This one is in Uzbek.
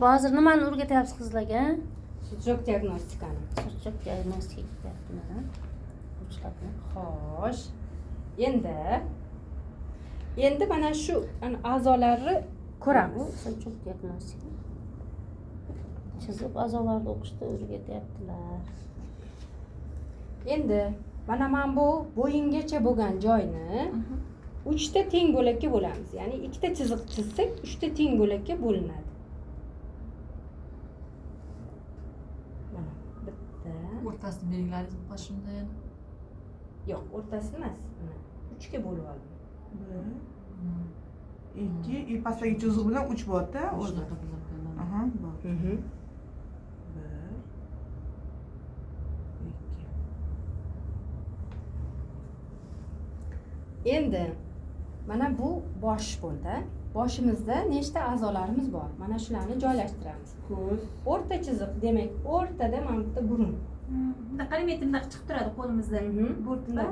Hozir nimani o'rgatyapsiz qizlarga? Suchok diagnostikani. Suchok diagnostika qilyapti mana. Uçlarni. Xo'sh. Endi mana shu a'zolarni ko'ramiz. Suchok diagnostika. Chizib a'zolarni o'qishda o'rgatyaptilar. Endi mana bu bo'yingacha bo'lgan joyni 3 ta teng bo'lakka bo'lamiz. Ya'ni 2 ta chiziq chizsak, 3 ta teng bo'lakka bo'linadi. Mana bitta. O'rtasini belgilaringiz boshimda yana. Yo'q, o'rtasi emas. Mana 3 ga bo'lib oldim. 2 и pastdagi chiziq bilan 3 borda o'zi. Shunaqa bilan. Aha, bor. 1 2. Endi mana bu bosh bo'ldi. Boshimizda nechta a'zolarimiz bor? Mana shularni joylashtiramiz. Ko'z. O'rta chiziq, demak, o'rtada mana bitta burun. Bunaqa qarang, bunaqa chiqib turadi qo'limizda. Bo'rtda.